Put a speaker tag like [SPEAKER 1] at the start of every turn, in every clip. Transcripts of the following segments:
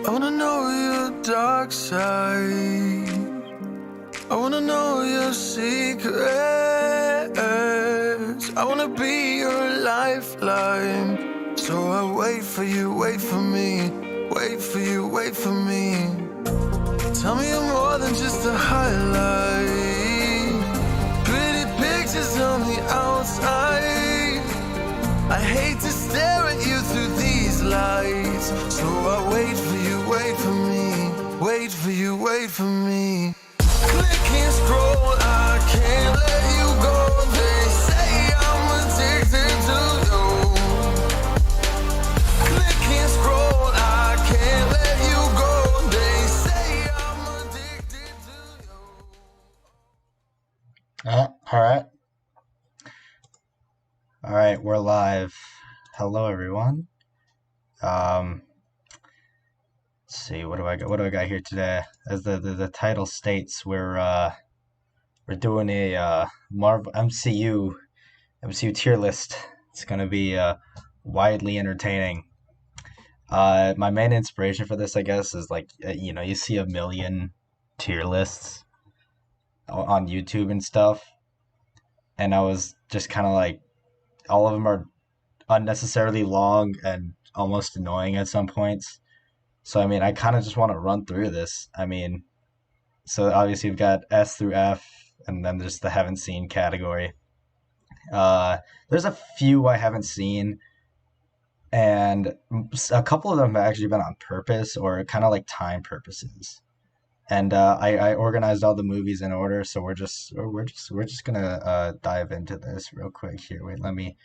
[SPEAKER 1] I wanna know your dark side. I wanna know your secrets. I wanna be your lifeline. So I wait for you, wait for me. Wait for you, wait for me. Tell me you're more than just a highlight. Pretty pictures on the outside. I hate to stare at you through these lights. So I wait for you, wait for me. Wait for you, wait for me. Click and scroll, I can't let you go. They say I'm addicted to you. Click and scroll, I can't let you go. They say I'm addicted to you.
[SPEAKER 2] All right, we're live. Hello, everyone. Let's see, what do I got here today? As the title states, we're doing a Marvel MCU tier list. It's gonna be widely entertaining. My main inspiration for this, I guess, is like you see a million tier lists on YouTube and stuff, and I was just kind of like, all of them are unnecessarily long and almost annoying at some points. So, I mean, I kind of just want to run through this. I mean, so obviously we've got S through F, and then there's the haven't seen category. There's a few I haven't seen, and a couple of them have actually been on purpose or kind of like time purposes. And I organized all the movies in order, so we're just gonna dive into this real quick here. Wait, let me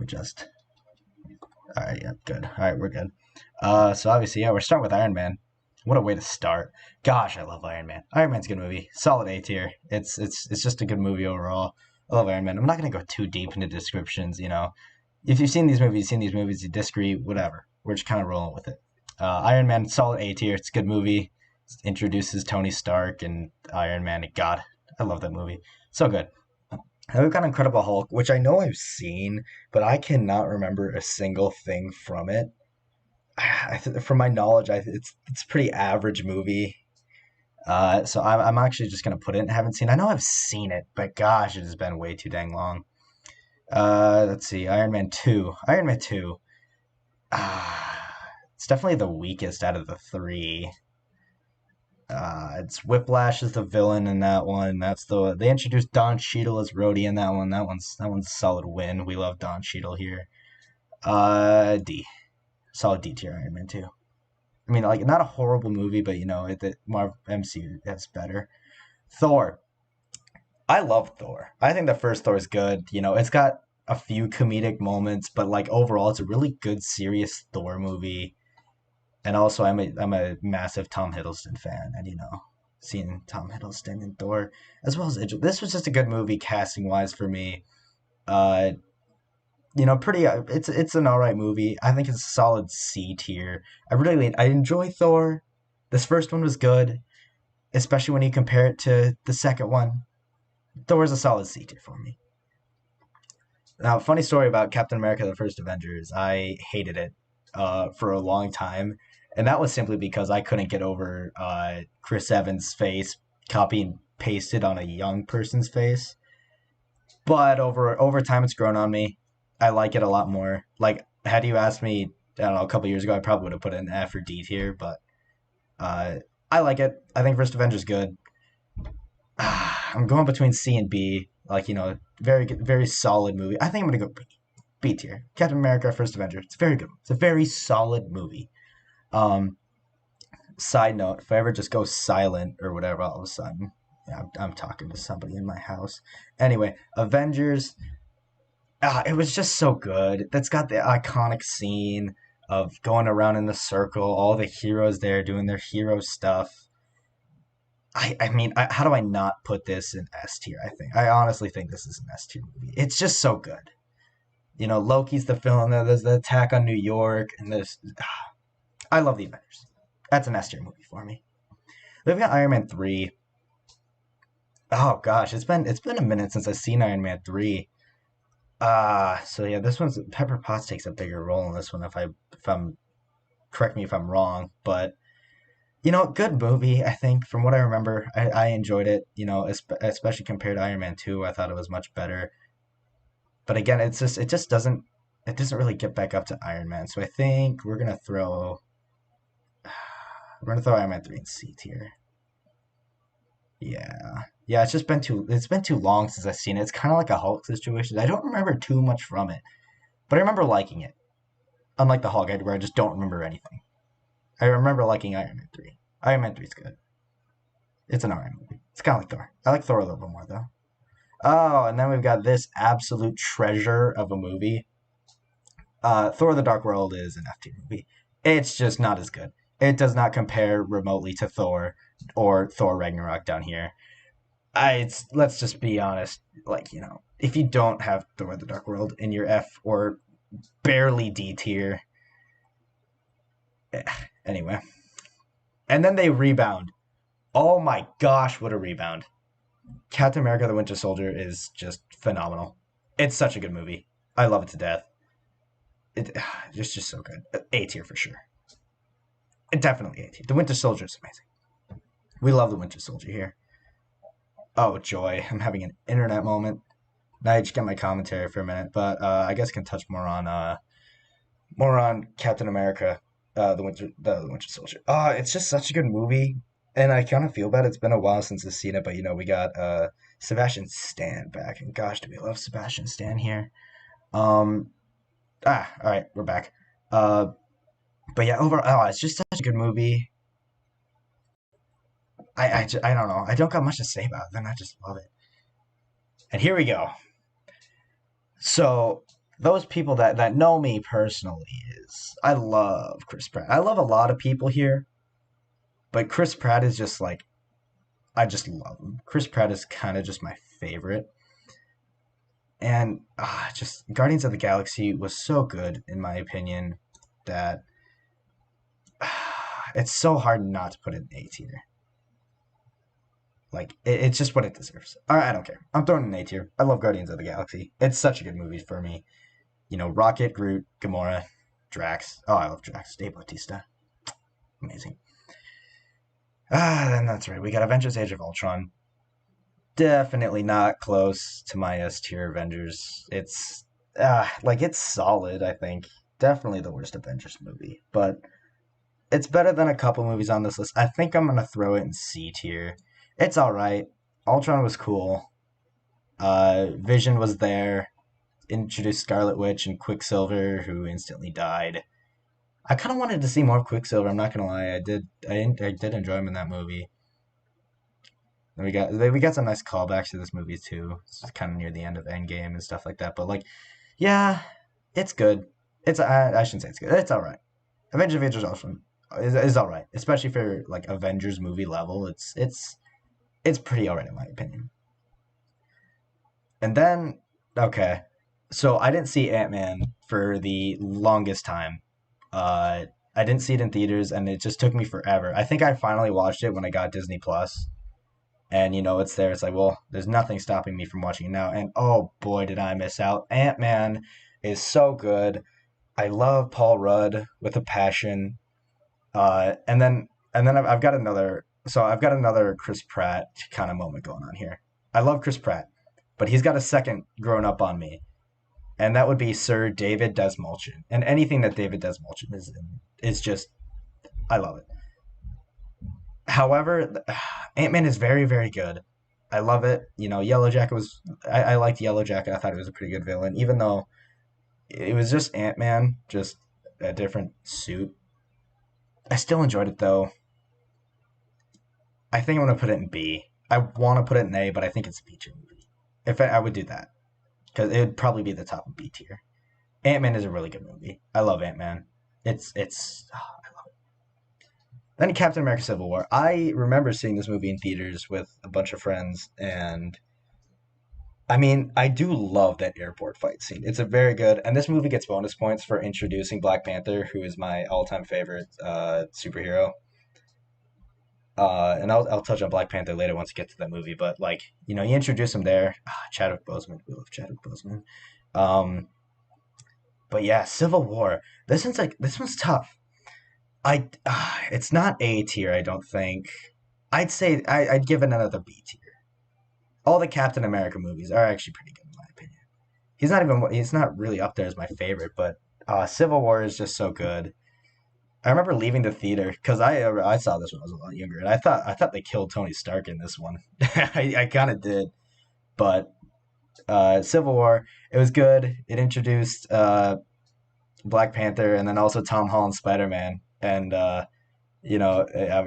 [SPEAKER 2] just. All right, yeah, good. All right, we're good. So obviously, yeah, we're starting with Iron Man. What a way to start! Gosh, I love Iron Man. Iron Man's a good movie, solid A tier. It's just a good movie overall. I love Iron Man. I'm not gonna go too deep into descriptions. If you've seen these movies, you disagree, whatever. We're just kind of rolling with it. Iron Man, solid A tier. It's a good movie. It introduces Tony Stark and Iron Man. God, I love that movie. So good. Then we've got Incredible Hulk, which I know I've seen, but I cannot remember a single thing from it. From my knowledge, it's a pretty average movie. So I'm actually just gonna put it in haven't seen. I know I've seen it, but gosh, it has been way too dang long. Let's see, Iron Man 2. Iron Man 2. It's definitely the weakest out of the three. It's Whiplash is the villain in that one. They introduced Don Cheadle as Rhodey in that one. That one's a solid win. We love Don Cheadle here. D, solid D tier Iron Man 2. I mean, like, not a horrible movie, but the Marvel MCU that's better. Thor. I love Thor. I think the first Thor is good. It's got a few comedic moments, but like overall, it's a really good, serious Thor movie. And also, I'm a massive Tom Hiddleston fan, and seeing Tom Hiddleston in Thor, as well as this was just a good movie casting wise for me. Pretty. It's an alright movie. I think it's a solid C tier. I enjoy Thor. This first one was good, especially when you compare it to the second one. Thor is a solid C tier for me. Now, funny story about Captain America: The First Avengers. I hated it for a long time. And that was simply because I couldn't get over Chris Evans' face copy and pasted on a young person's face. But over time, it's grown on me. I like it a lot more. Like, had you asked me, I don't know, a couple years ago, I probably would have put it in F or D tier. But I like it. I think First Avenger's good. I'm going between C and B. Like, very very solid movie. I think I'm going to go B tier. Captain America: First Avenger. It's very good. It's a very solid movie. Side note, if I ever just go silent or whatever all of a sudden, I'm talking to somebody in my house. Anyway, Avengers, it was just so good. That's got the iconic scene of going around in the circle, all the heroes there doing their hero stuff. I mean, how do I not put this in S tier? I honestly think this is an S tier movie. It's just so good. Loki's the villain. There's the attack on New York, and there's. I love the Avengers. That's an S tier movie for me. We've got Iron Man 3. Oh gosh, it's been a minute since I've seen Iron Man 3. So yeah, this one's Pepper Potts takes a bigger role in this one. If I'm correct me if I'm wrong, but Good movie. I think from what I remember, I enjoyed it. Especially compared to Iron Man 2, I thought it was much better. But again, it doesn't really get back up to Iron Man. So I think we're gonna throw Iron Man 3 in C tier. Yeah. Yeah, it's been too long since I've seen it. It's kind of like a Hulk situation. I don't remember too much from it, but I remember liking it. Unlike the Hulk, where I just don't remember anything. I remember liking Iron Man 3. Iron Man 3 is good. It's an alright movie. It's kind of like Thor. I like Thor a little bit more though. Oh, and then we've got this absolute treasure of a movie. Thor: The Dark World is an F tier movie. It's just not as good. It does not compare remotely to Thor or Thor Ragnarok down here. Let's just be honest. If you don't have Thor: The Dark World in your F or barely D tier, anyway. And then they rebound. Oh my gosh, what a rebound! Captain America: The Winter Soldier is just phenomenal. It's such a good movie. I love it to death. It's just so good. A tier for sure. Definitely A tier. The Winter Soldier is amazing. We love the Winter Soldier here. Oh joy! I'm having an internet moment. Now I just get my commentary for a minute, but I guess I can touch more on Captain America, the Winter Soldier. It's just such a good movie, and I kind of feel bad. It's been a while since I've seen it, but we got Sebastian Stan back, and gosh, do we love Sebastian Stan here? Um, all right, we're back. But yeah, overall, it's just such a good movie. I don't know. I don't got much to say about it. Then I just love it. And here we go. So those people that know me personally is I love Chris Pratt. I love a lot of people here, but Chris Pratt is just like I just love him. Chris Pratt is kind of just my favorite. And just Guardians of the Galaxy was so good in my opinion that it's so hard not to put it in A tier. It's just what it deserves. I don't care. I'm throwing it in A tier. I love Guardians of the Galaxy. It's such a good movie for me. Rocket, Groot, Gamora, Drax. Oh, I love Drax. Dave Bautista. Amazing. Then that's right. We got Avengers Age of Ultron. Definitely not close to my S tier Avengers. It's solid, I think. Definitely the worst Avengers movie. But it's better than a couple movies on this list. I think I'm gonna throw it in C tier. It's alright. Ultron was cool. Vision was there. Introduced Scarlet Witch and Quicksilver, who instantly died. I kind of wanted to see more Quicksilver. I'm not gonna lie, I did. I did enjoy him in that movie. And we got some nice callbacks to this movie too. It's kind of near the end of Endgame and stuff like that. But yeah, it's good. I shouldn't say it's good. It's all right. Avengers Ultron is all right, especially for Avengers movie level. It's pretty all right in my opinion. And then okay, so I didn't see Ant-Man for the longest time. I didn't see it in theaters, and it just took me forever. I think I finally watched it when I got Disney Plus, and it's there. It's like, well, there's nothing stopping me from watching it now. And oh boy, did I miss out! Ant-Man is so good. I love Paul Rudd with a passion. And then I've got another. So I've got another Chris Pratt kind of moment going on here. I love Chris Pratt, but he's got a second grown up on me, and that would be Sir David Desmulchin. And anything that David Desmulchin is in is just I love it. However, Ant Man is very very good. I love it. Yellow Jacket was I liked Yellow Jacket. I thought it was a pretty good villain, even though it was just Ant Man, just a different suit. I still enjoyed it though. I think I'm gonna put it in B. I want to put it in A, but I think it's a B tier movie. If I would do that, because it would probably be the top of B tier. Ant Man is a really good movie. I love Ant Man. I love it. Then Captain America: Civil War. I remember seeing this movie in theaters with a bunch of friends, and I mean, I do love that airport fight scene. It's a very good, and this movie gets bonus points for introducing Black Panther, who is my all-time favorite superhero. And I'll touch on Black Panther later once we get to that movie. But you introduce him there. Chadwick Boseman, we love Chadwick Boseman. Um, but yeah, Civil War. This one's tough. It's not A tier. I don't think. I'd say I'd give it another B tier. All the Captain America movies are actually pretty good in my opinion. He's not really up there as my favorite, but Civil War is just so good. I remember leaving the theater because I saw this when I was a lot younger, and I thought they killed Tony Stark in this one. I kind of did, but Civil War, it was good. It introduced Black Panther and then also Tom Holland Spider Man, and I've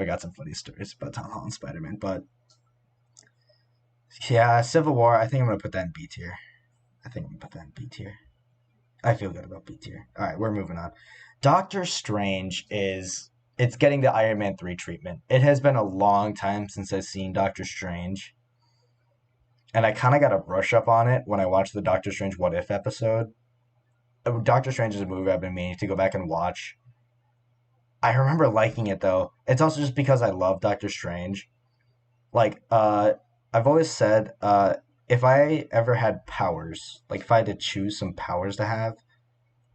[SPEAKER 2] got some funny stories about Tom Holland Spider Man, but yeah, Civil War. I think I'm gonna put that in B tier. I think I'm gonna put that in B tier. I feel good about B tier. All right, we're moving on. Doctor Strange it's getting the Iron Man 3 treatment. It has been a long time since I've seen Doctor Strange, and I kind of got a brush up on it when I watched the Doctor Strange What If episode. Doctor Strange is a movie I've been meaning to go back and watch. I remember liking it though. It's also just because I love Doctor Strange. Like, I've always said, if I ever had powers, like if I had to choose some powers to have,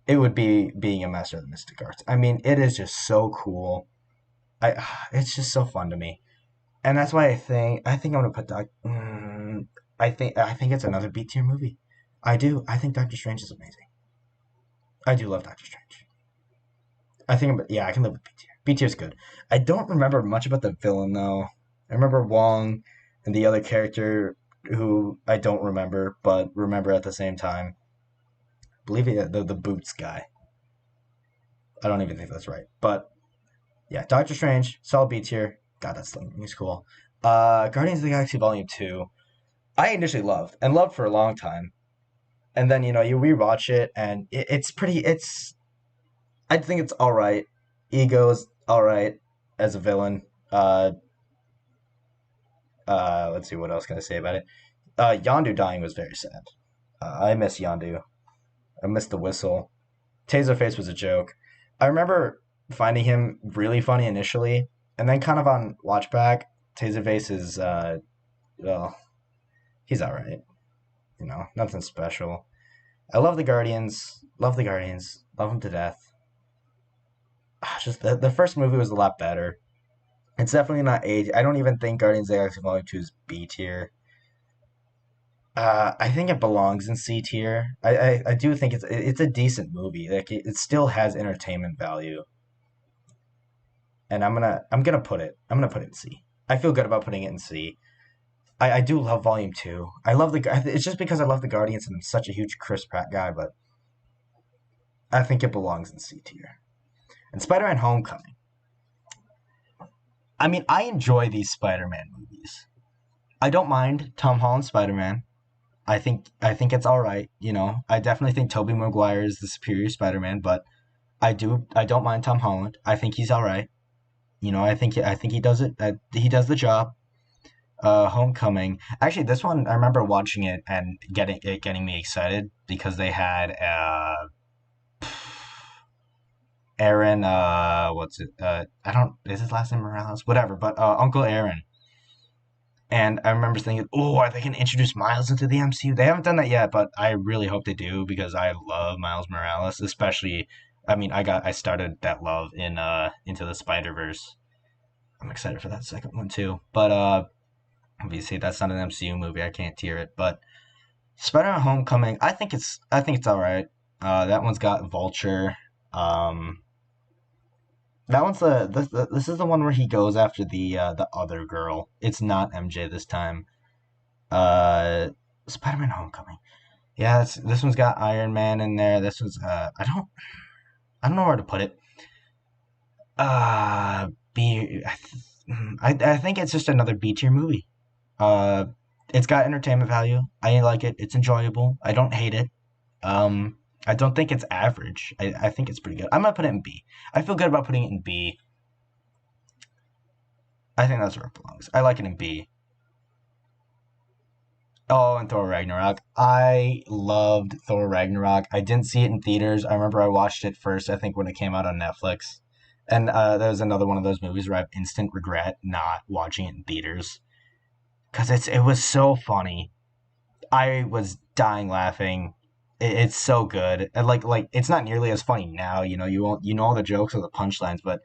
[SPEAKER 2] it would be being a master of the mystic arts. I mean, it is just so cool. It's just so fun to me, and that's why I think I'm gonna put I think it's another B tier movie. I do. I think Doctor Strange is amazing. I do love Doctor Strange. Yeah, I can live with B tier. B tier is good. I don't remember much about the villain though. I remember Wong and the other character who I don't remember, but remember at the same time. I believe the boots guy. I don't even think that's right, but yeah, Doctor Strange, solid B tier. God, that's he's cool. Guardians of the Galaxy Volume 2, I initially loved for a long time, and then you rewatch it and it's pretty. I think it's all right. Ego's all right as a villain. Let's see what else can I say about it. Yondu dying was very sad. I miss Yondu. I miss the whistle. Taserface was a joke. I remember finding him really funny initially, and then kind of on watchback, Taserface is well, he's all right. Nothing special. I love the Guardians. Love the Guardians. Love them to death. Just the first movie was a lot better. It's definitely not A. I don't even think Guardians of the Galaxy Volume 2 is B tier. I think it belongs in C tier. I do think it's a decent movie. Like it still has entertainment value, and I'm gonna put it in C. I feel good about putting it in C. I do love Volume 2. I love it's just because I love the Guardians and I'm such a huge Chris Pratt guy, but I think it belongs in C tier. And Spider-Man: Homecoming. I mean, I enjoy these Spider-Man movies. I don't mind Tom Holland Spider-Man. I think it's all right. I definitely think Tobey Maguire is the superior Spider-Man, but I don't mind Tom Holland. I think he's all right. I think he does it. He does the job. Homecoming. Actually, this one I remember watching it and getting me excited because they had Aaron. What's it? I don't. Is his last name Morales? Whatever. But Uncle Aaron. And I remember thinking, oh, are they going to introduce Miles into the MCU? They haven't done that yet, but I really hope they do because I love Miles Morales, especially. I mean, I started that love in Into the Spider Verse. I'm excited for that second one too. But obviously that's not an MCU movie. I can't tier it. But Spider-Man: Homecoming, I think it's all right. That one's got Vulture. Um, that one's this is the one where he goes after the other girl. It's not MJ this time. Uh, Spider-Man: Homecoming. Yeah, this one's got Iron Man in there. This one's I don't know where to put it. B. I think it's just another B tier movie. Uh, it's got entertainment value. I like it. It's enjoyable. I don't hate it. I don't think it's average. I think it's pretty good. I'm gonna put it in B. I feel good about putting it in B. I think that's where it belongs. I like it in B. Oh, and Thor Ragnarok. I loved Thor Ragnarok. I didn't see it in theaters. I remember I watched it first, I think, when it came out on Netflix. And that was another one of those movies where I have instant regret not watching it in theaters. Because it was so funny. I was dying laughing. It's so good. And like it's not nearly as funny now. You know all the jokes or the punchlines, but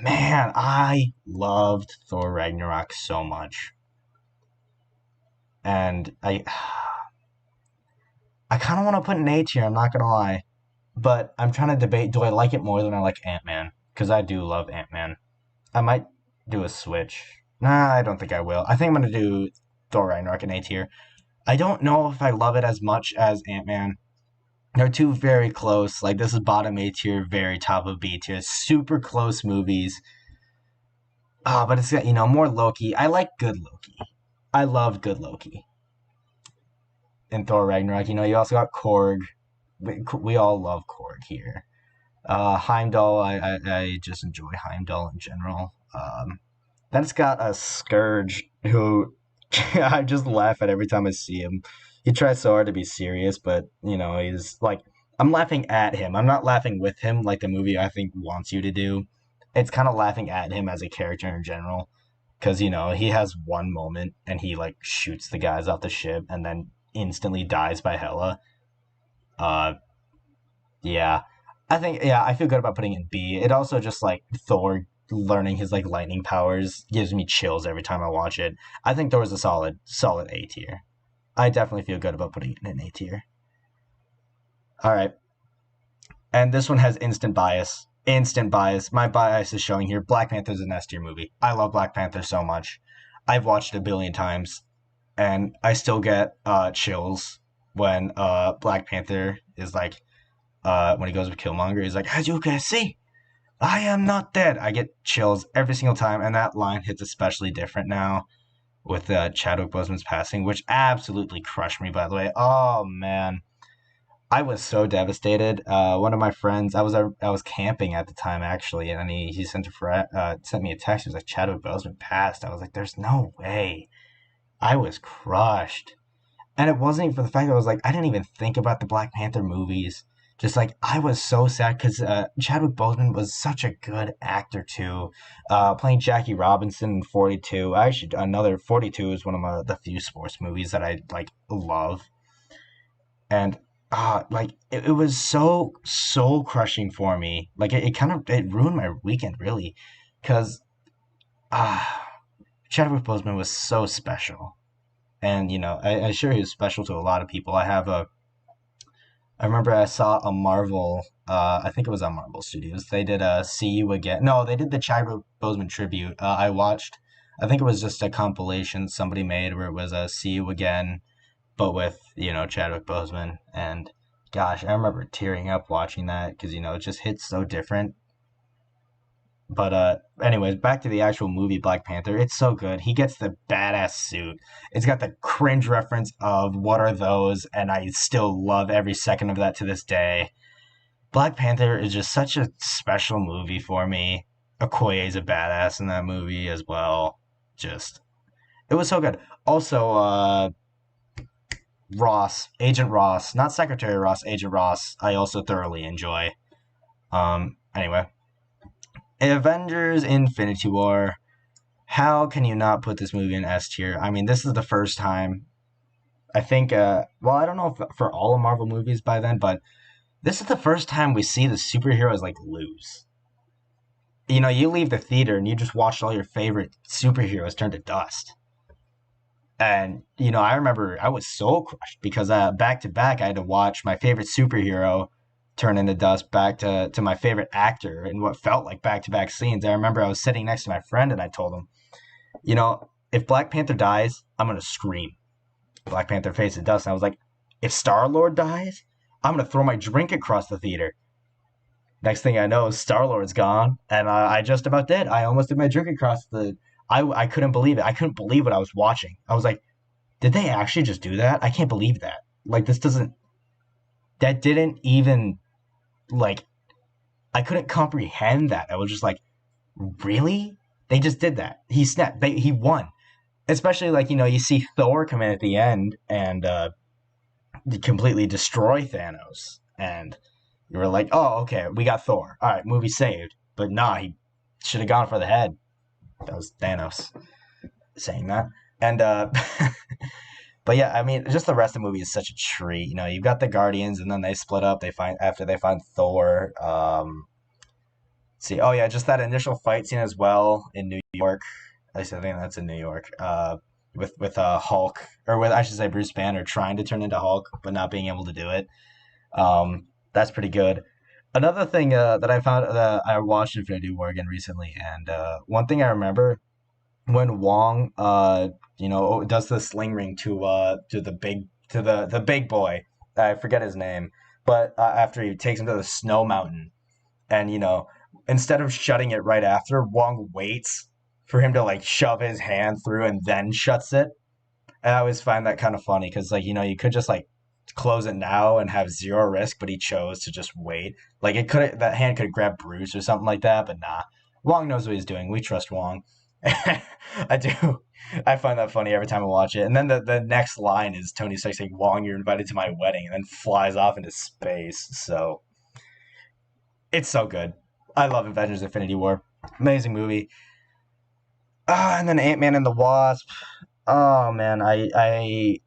[SPEAKER 2] Man, I loved Thor Ragnarok so much. And I kind of want to put an A tier, I'm not going to lie. But I'm trying to debate, do I like it more than I like Ant-Man? Because I do love Ant-Man. I might do a switch. Nah, I don't think I will. I think I'm going to do Thor Ragnarok in A tier. I don't know if I love it as much as Ant-Man. They're two very close. Like, this is bottom A tier, very top of B tier. Super close movies. But it's got, more Loki. I like good Loki. I love good Loki in Thor Ragnarok. You also got Korg. We all love Korg here. Heimdall, I just enjoy Heimdall in general. Then it's got a Scourge who I just laugh at every time I see him. He tries so hard to be serious, but he's like, I'm laughing at him. I'm not laughing with him like the movie I think wants you to do. It's kind of laughing at him as a character in general, because he has one moment and he like shoots the guys off the ship and then instantly dies by Hela. Uh, yeah, I feel good about putting it in B. It also just like Thor learning his like lightning powers gives me chills every time I watch it. I think Thor is a solid A tier. I definitely feel good about putting it in A tier. All right, and this one has instant bias. Instant bias. My bias is showing here. Black Panther's an S tier movie. I love Black Panther so much. I've watched it a billion times, and I still get chills when Black Panther is like when he goes with Killmonger. He's like, "As you can see, I am not dead." I get chills every single time, and that line hits especially different now with Chadwick Boseman's passing, which absolutely crushed me. By the way, oh man, I was so devastated. One of my friends, I was camping at the time actually, and he sent me a text. He was like, "Chadwick Boseman passed." I was like, "There's no way." I was crushed. And it wasn't even for the fact that I was like, I didn't even think about the Black Panther movies. Just like, I was so sad because Chadwick Boseman was such a good actor too. Playing Jackie Robinson in 42. Actually, another 42 is one of the few sports movies that I like love. And it was so soul crushing for me. Like it ruined my weekend really, because Chadwick Boseman was so special. And I sure he was special to a lot of people. I remember I saw a Marvel. I think it was on Marvel Studios. They did a "See You Again." No, they did the Chadwick Boseman tribute. I watched. I think it was just a compilation somebody made where it was a "See You Again," but with Chadwick Boseman. And gosh, I remember tearing up watching that because it just hits so different. But anyways, back to the actual movie Black Panther. It's so good. He gets the badass suit. It's got the cringe reference of "What are those?" and I still love every second of that to this day. Black Panther is just such a special movie for me. Okoye's a badass in that movie as well. Just it was so good. Also, Agent Ross, not Secretary Ross, Agent Ross. I also thoroughly enjoy. Anyway, Avengers Infinity War. How can you not put this movie in S tier? I mean, this is the first time. I think, well, I don't know if for all of Marvel movies by then, but this is the first time we see the superheroes like lose. You leave the theater and you just watched all your favorite superheroes turn to dust. And, I remember I was so crushed because back to back, I had to watch my favorite superhero turn into dust back to my favorite actor in what felt like back to back scenes. I remember I was sitting next to my friend and I told him, if Black Panther dies, I'm going to scream. Black Panther faces dust. And I was like, if Star-Lord dies, I'm going to throw my drink across the theater. Next thing I know, Star-Lord's gone. And I just about did. I almost did my drink across the... I couldn't believe it. I couldn't believe what I was watching. I was like, did they actually just do that? I can't believe that. Like, this doesn't... That didn't even... Like, I couldn't comprehend that. I was just like, really? They just did that. He snapped. He won. Especially, like, you see Thor come in at the end and completely destroy Thanos. And you were like, oh, okay, we got Thor. All right, movie saved. But nah, he should have gone for the head. That was Thanos saying that. And, but yeah, I mean, just the rest of the movie is such a treat. You've got the Guardians, and then they split up. After they find Thor. see. Oh yeah, just that initial fight scene as well in New York. At least I think that's in New York. With Hulk, or with I should say Bruce Banner trying to turn into Hulk but not being able to do it. That's pretty good. Another thing that I found, I watched Infinity War again recently, and one thing I remember when Wong, does the sling ring to the big boy. I forget his name, but after he takes him to the snow mountain, and instead of shutting it right after, Wong waits for him to like shove his hand through and then shuts it. And I always find that kind of funny because like you could just like close it now and have zero risk, but he chose to just wait. Like that hand could grab Bruce or something like that, but nah. Wong knows what he's doing. We trust Wong. I do. I find that funny every time I watch it. And then the next line is Tony Stark saying, "Wong, you're invited to my wedding," and then flies off into space. So it's so good. I love Avengers: Infinity War. Amazing movie. And then Ant-Man and the Wasp. Oh man, I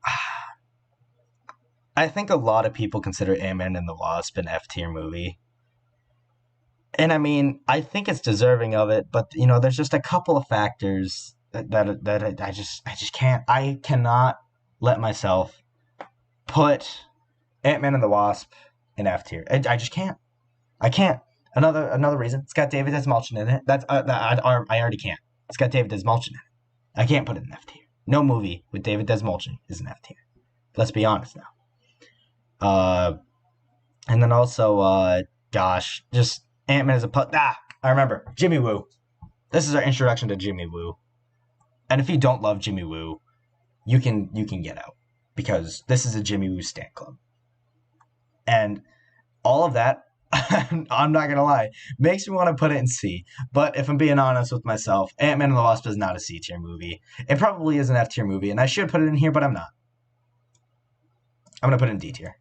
[SPEAKER 2] think a lot of people consider Ant-Man and the Wasp an F tier movie. And I mean, I think it's deserving of it, but there's just a couple of factors that I just can't. I cannot let myself put Ant-Man and the Wasp in F tier. I just can't. I can't. Another reason, it's got David Desmalchin in it. I already can't. It's got David Desmalchin in it. I can't put it in F tier. No movie with David Desmalchin is an F tier. Let's be honest now. And then also, just Ant-Man is I remember Jimmy Woo. This is our introduction to Jimmy Woo. And if you don't love Jimmy Woo, you can get out because this is a Jimmy Woo stan club. And all of that, I'm not gonna lie, makes me want to put it in C. But if I'm being honest with myself, Ant-Man and the Wasp is not a C tier movie. It probably is an F tier movie, and I should put it in here, but I'm not. I'm gonna put it in D tier.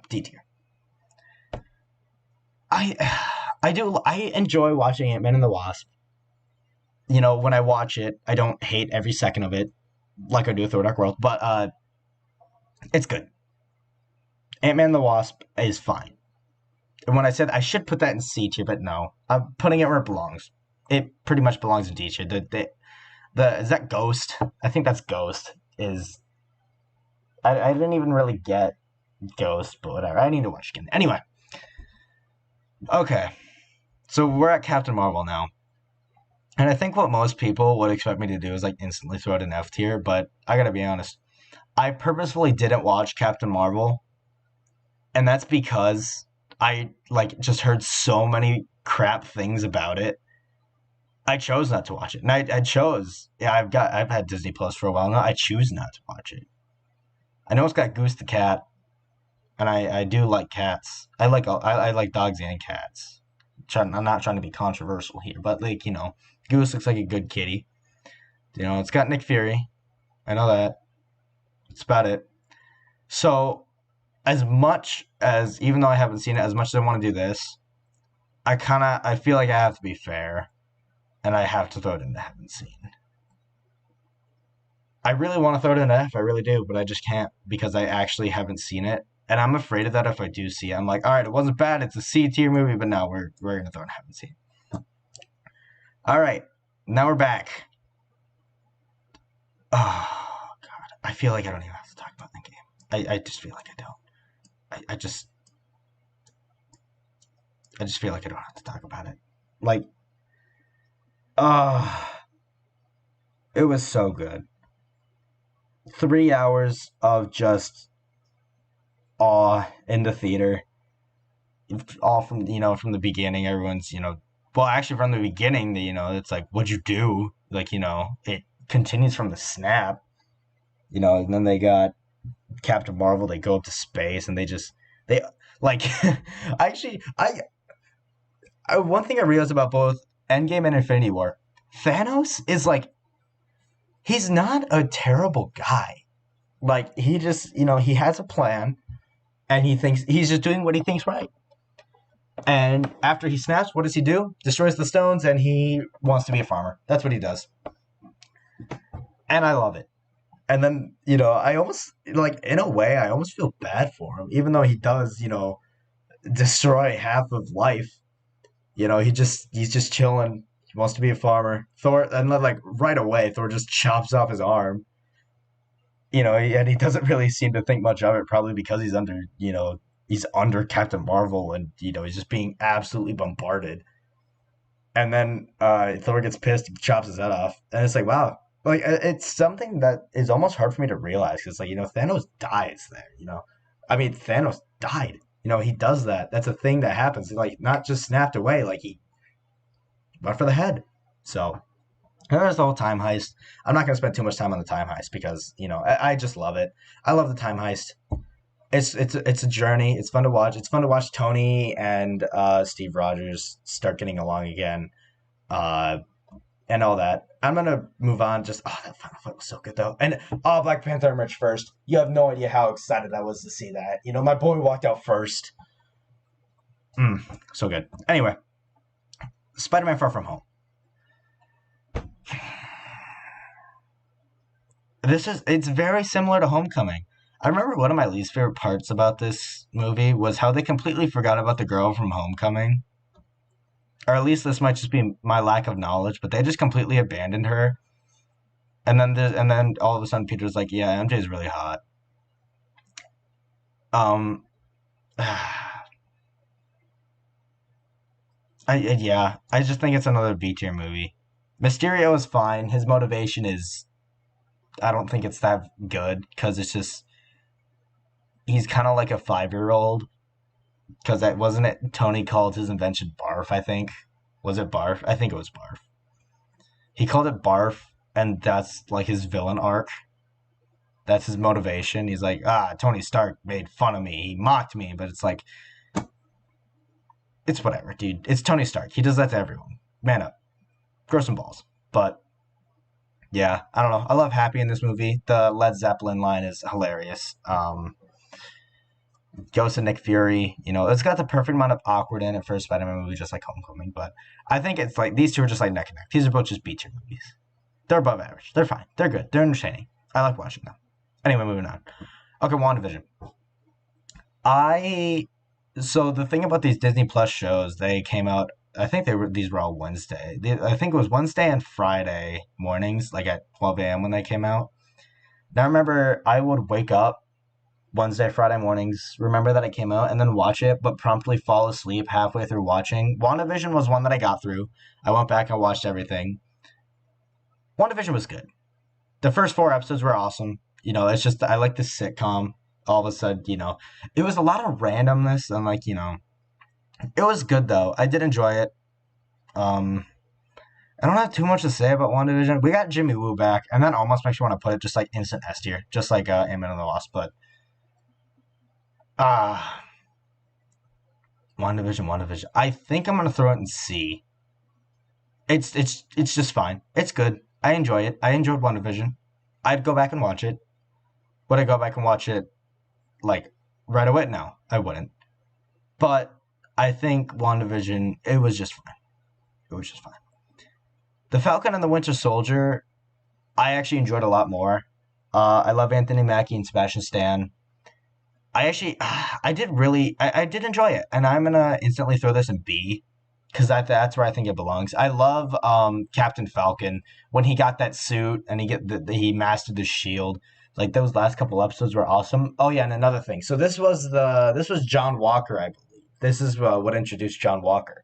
[SPEAKER 2] D tier. I enjoy watching Ant-Man and the Wasp. When I watch it, I don't hate every second of it, like I do with Thor: Dark World, but it's good. Ant-Man and the Wasp is fine. And when I said I should put that in C tier, but no, I'm putting it where it belongs. It pretty much belongs in D tier. Is that Ghost? I think that's Ghost. I didn't even really get Ghost, but whatever. I need to watch again. Anyway. Okay. So we're at Captain Marvel now. And I think what most people would expect me to do is like instantly throw it in F tier, but I gotta be honest. I purposefully didn't watch Captain Marvel. And that's because I like just heard so many crap things about it. I chose not to watch it. And I chose. Yeah, I've had Disney Plus for a while now. I choose not to watch it. I know it's got Goose the cat, and I do like cats. I like dogs and cats. I'm not trying to be controversial here, but Goose looks like a good kitty. It's got Nick Fury. I know that. That's about it. So, as much as, even though I haven't seen it, as much as I want to do this, I feel like I have to be fair, and I have to throw it in the haven't seen. I really want to throw it in F, I really do, but I just can't because I actually haven't seen it. And I'm afraid of that if I do see it. I'm like, all right, it wasn't bad. It's a C tier movie, but now we're going to throw it in haven't seen. All right, now we're back. Oh, God. I feel like I don't even have to talk about that game. I just feel like I don't. I just feel like I don't have to talk about it. Like, it was so good. 3 hours of just awe in the theater. All from the beginning, everyone's well, actually from the beginning, it's like, what'd you do? Like, it continues from the snap. And then they got Captain Marvel. They go up to space, and they like actually one thing I realized about both Endgame and Infinity War, Thanos is like, he's not a terrible guy. Like, he just, he has a plan, and he thinks he's just doing what he thinks right. And after he snaps, what does he do? Destroys the stones, and he wants to be a farmer. That's what he does. And I love it. And then, I almost, like, in a way, I almost feel bad for him, even though he does, destroy half of life. He's just chilling. He wants to be a farmer. Thor, and then like right away, Thor just chops off his arm. And he doesn't really seem to think much of it, probably because he's under Captain Marvel, and he's just being absolutely bombarded. And then Thor gets pissed, he chops his head off, and it's like, wow, like it's something that is almost hard for me to realize because, like, Thanos dies there. I mean, Thanos died. He does that. That's a thing that happens. Like, not just snapped away, like he went for the head. So there's the whole time heist. I'm not gonna spend too much time on the time heist because I just love it. I love the time heist. It's a journey. It's fun to watch. It's fun to watch Tony and Steve Rogers start getting along again, uh, and all that. I'm gonna move on. Just that final fight was so good though, and Black Panther merch first. You have no idea how excited I was to see that. My boy walked out first. So good. Anyway, Spider-Man: Far From Home. It's very similar to Homecoming. I remember one of my least favorite parts about this movie was how they completely forgot about the girl from Homecoming. Or at least this might just be my lack of knowledge, but they just completely abandoned her. And then all of a sudden Peter's like, "Yeah, MJ's really hot." Um I just think it's another B tier movie. Mysterio is fine. His motivation is I don't think it's that good because it's just he's kind of like a 5-year-old because that wasn't it. Tony called his invention Barf. I think was it Barf? I think it was Barf. He called it Barf, and that's like his villain arc. That's his motivation. He's like, Tony Stark made fun of me. He mocked me, but it's like, it's whatever, dude. It's Tony Stark. He does that to everyone. Man up, grow some balls. But yeah, I don't know. I love Happy in this movie. The Led Zeppelin line is hilarious. Ghost of Nick Fury, it's got the perfect amount of awkward in it for a Spider-Man movie, just like Homecoming. But I think it's like these two are just like neck and neck. These are both just B-tier movies. They're above average. They're fine. They're good. They're entertaining. I like watching them. Anyway, moving on. Okay, WandaVision. So the thing about these Disney Plus shows, they came out. I think these were all Wednesday. I think it was Wednesday and Friday mornings, like at 12 a.m. when they came out. Now I remember I would wake up Wednesday, Friday mornings, remember that it came out, and then watch it, but promptly fall asleep halfway through watching. WandaVision was one that I got through. I went back and watched everything. WandaVision was good. The first 4 episodes were awesome. It's just, I like the sitcom. All of a sudden, it was a lot of randomness, and like, it was good though. I did enjoy it. I don't have too much to say about WandaVision. We got Jimmy Woo back, and that almost makes you want to put it just like instant S tier, just like Ant-Man and the Wasp, but WandaVision. I think I'm gonna throw it in C. It's just fine. It's good. I enjoy it. I enjoyed WandaVision. I'd go back and watch it. Would I go back and watch it like right away? No, I wouldn't. But I think WandaVision, it was just fine. It was just fine. The Falcon and the Winter Soldier, I actually enjoyed a lot more. I love Anthony Mackie and Sebastian Stan. I did enjoy it, and I'm gonna instantly throw this in B because that's where I think it belongs. I love Captain Falcon when he got that suit and he mastered the shield. Like those last couple episodes were awesome. Oh yeah, and another thing. So this was John Walker, I believe. This is what introduced John Walker.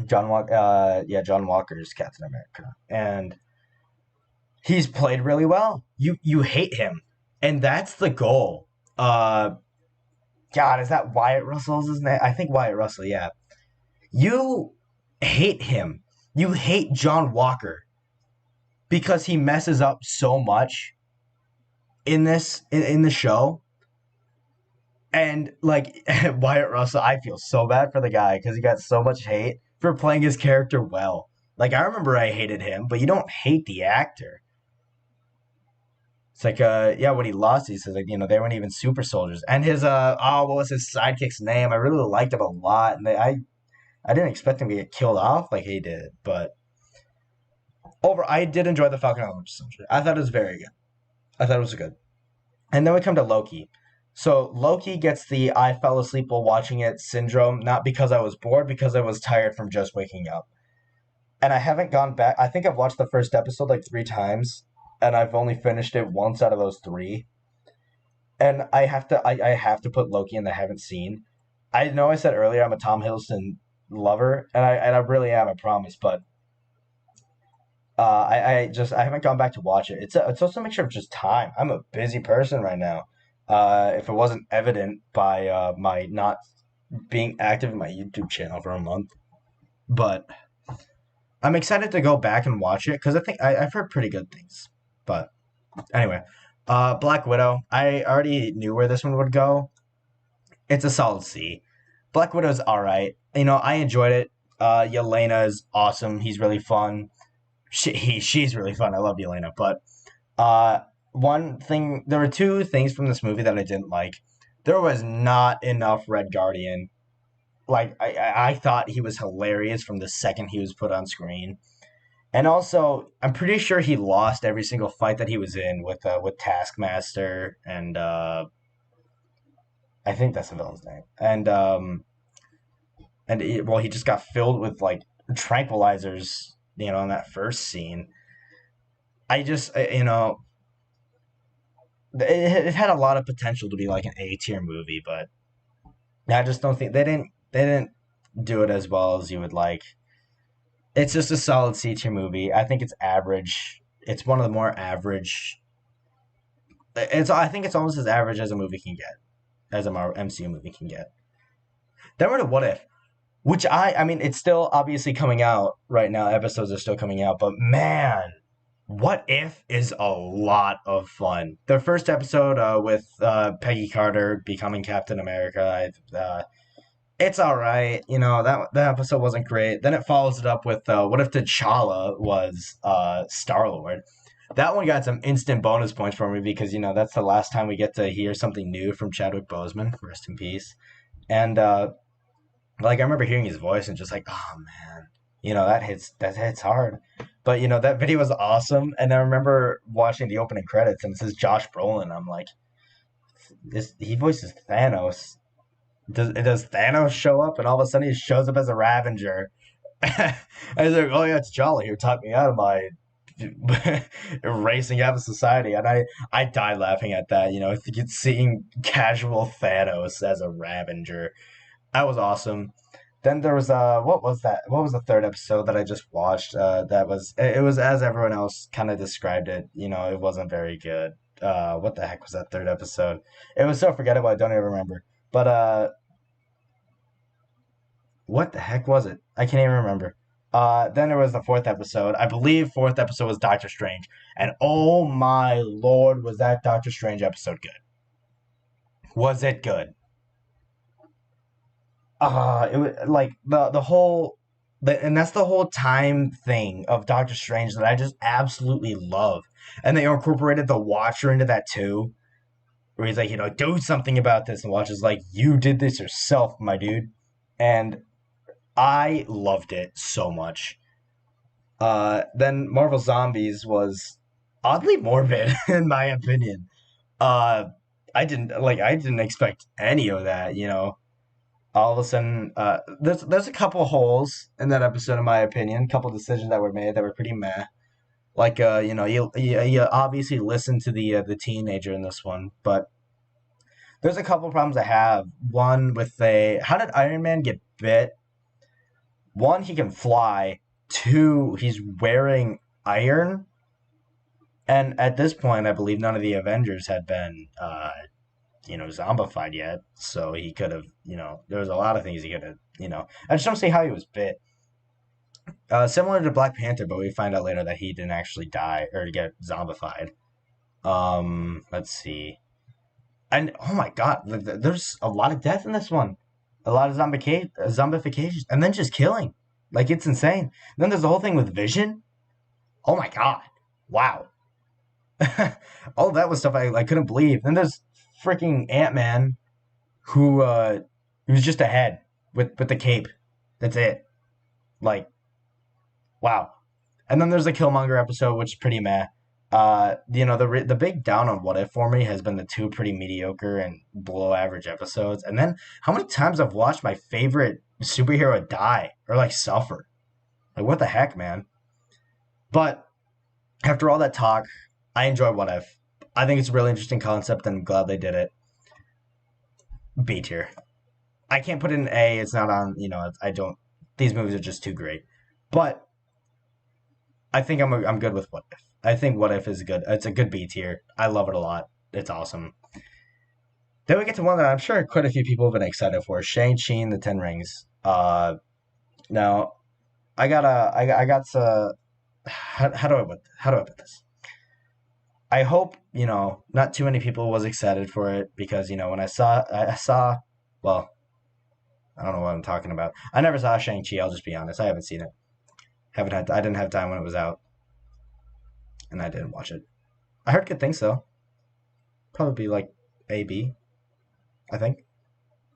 [SPEAKER 2] John Walker is Captain America, and he's played really well. You hate him, and that's the goal. God, is that Wyatt Russell's his name? I think Wyatt Russell, yeah. You hate him. You hate John Walker because he messes up so much in the show. And like Wyatt Russell, I feel so bad for the guy because he got so much hate for playing his character well. Like I remember I hated him, but you don't hate the actor. It's like, when he lost, he says, like, they weren't even super soldiers. And his, what was his sidekick's name? I really liked him a lot. And I didn't expect him to get killed off like he did. But I did enjoy the Falcon and the Winter Soldier. I thought it was very good. I thought it was good. And then we come to Loki. So Loki gets the I fell asleep while watching it syndrome, not because I was bored, because I was tired from just waking up. And I haven't gone back. I think I've watched the first episode like 3 times, and I've only finished it once out of those three. And I have to put Loki in that I haven't seen. I know I said earlier I'm a Tom Hiddleston lover, and I really am, I promise. But I haven't gone back to watch it. It's also a mixture of just time. I'm a busy person right now. If it wasn't evident by my not being active in my YouTube channel for a month, but I'm excited to go back and watch it because I've heard pretty good things. But anyway, Black Widow. I already knew where this one would go. It's a solid C. Black Widow's all right. I enjoyed it. Yelena is awesome. He's really fun. She's really fun. I love Yelena. But one thing, there were two things from this movie that I didn't like. There was not enough Red Guardian. Like I thought he was hilarious from the second he was put on screen. And also, I'm pretty sure he lost every single fight that he was in with Taskmaster, and I think that's the villain's name. Well, he just got filled with like tranquilizers, in that first scene. I just, it had a lot of potential to be like an A tier movie, but I just don't think they didn't do it as well as you would like. It's just a solid C tier movie. I think it's average. It's one of the more average. I think it's almost as average as a movie can get, as a Marvel MCU movie can get. Then we're to What If, which I mean, it's still obviously coming out right now. Episodes are still coming out, but man, What If is a lot of fun. The first episode with Peggy Carter becoming Captain America, it's all right. That episode wasn't great. Then it follows it up with What If T'Challa was Star Lord. That one got some instant bonus points for me because that's the last time we get to hear something new from Chadwick Boseman. Rest in peace. And like I remember hearing his voice and just like, oh man, that hits hard. But that video was awesome, and I remember watching the opening credits and it says Josh Brolin. I'm like, he voices Thanos. Does Thanos show up and all of a sudden he shows up as a Ravager? I was like, oh yeah, it's Jolly who taught me out of my erasing out of society, and I died laughing at that. Seeing casual Thanos as a Ravager, that was awesome. Then there was what was that? What was the third episode that I just watched? That was it was as everyone else kind of described it. It wasn't very good. What the heck was that third episode? It was so forgettable. I don't even remember. But what the heck was it? I can't even remember. Then there was the fourth episode. I believe fourth episode was Doctor Strange, and oh my lord, was that Doctor Strange episode good? Was it good? It was like the whole, and that's the whole time thing of Doctor Strange that I just absolutely love. And they incorporated the Watcher into that too, where he's like, do something about this, and Watcher's like, you did this yourself, my dude, and I loved it so much. Then Marvel Zombies was oddly morbid, in my opinion. I didn't expect any of that. All of a sudden, there's a couple holes in that episode, in my opinion. A couple decisions that were made that were pretty meh. Like, you obviously listen to the teenager in this one, but there's a couple problems I have. One with how did Iron Man get bit? One, he can fly. Two, he's wearing iron. And at this point, I believe none of the Avengers had been, zombified yet. So he could have, there was a lot of things he could have, I just don't see how he was bit. Similar to Black Panther, but we find out later that he didn't actually die or get zombified. Let's see. And oh my god, there's a lot of death in this one. A lot of zombification, and then just killing. Like, it's insane. Then there's the whole thing with Vision. Oh my god. Wow. All that was stuff I couldn't believe. Then there's freaking Ant-Man, who's just a head with the cape. That's it. Like, wow. And then there's the Killmonger episode, which is pretty meh. The big down on What If for me has been the two pretty mediocre and below average episodes, and then how many times I've watched my favorite superhero die or like suffer. Like what the heck, man? But after all that talk, I enjoy What If. I think it's a really interesting concept, and I'm glad they did it. B tier. I can't put it in A. It's not on. I don't. These movies are just too great. But I think I'm good with What If. I think What If is good. It's a good B tier. I love it a lot. It's awesome. Then we get to one that I'm sure quite a few people have been excited for: Shang-Chi and the Ten Rings. Now I got to. How do I put this? I hope not too many people was excited for it because when I saw well, I don't know what I'm talking about. I never saw Shang-Chi. I'll just be honest. I haven't seen it. I didn't have time when it was out, and I didn't watch it. I heard good things though. Probably be like A B. I think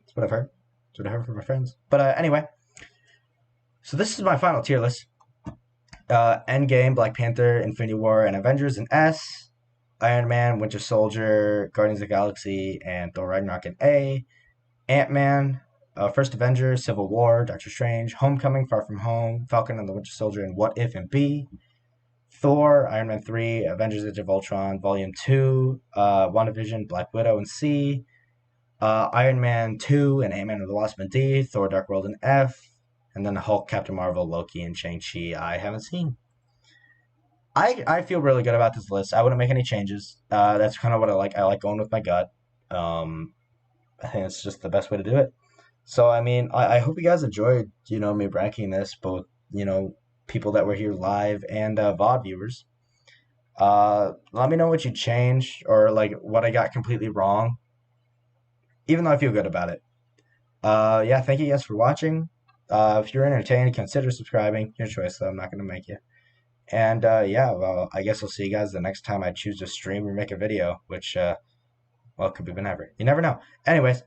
[SPEAKER 2] that's what I've heard. That's what I heard from my friends. But anyway, so this is my final tier list. Endgame, Black Panther, Infinity War, and Avengers in S. Iron Man, Winter Soldier, Guardians of the Galaxy, and Thor Ragnarok in A. Ant-Man, First Avengers, Civil War, Doctor Strange, Homecoming, Far From Home, Falcon and the Winter Soldier, and What If in B. Thor, Iron Man 3, Avengers Age of Ultron, Volume 2, WandaVision, Black Widow in C. Iron Man 2 and Ant-Man and the Wasp in D. Thor Dark World in F. And then Hulk, Captain Marvel, Loki, and Shang-Chi I haven't seen. I feel really good about this list. I wouldn't make any changes. That's kind of what I like. I like going with my gut. I think it's just the best way to do it. So, I mean, I hope you guys enjoyed, me ranking this, both, people that were here live and VOD viewers. Let me know what you changed or, like, what I got completely wrong, even though I feel good about it. Yeah, thank you guys for watching. If you're entertained, consider subscribing. Your choice, though. I'm not going to make you. And, yeah, well, I guess I'll see you guys the next time I choose to stream or make a video, which, well, could be whenever. You never know. Anyways,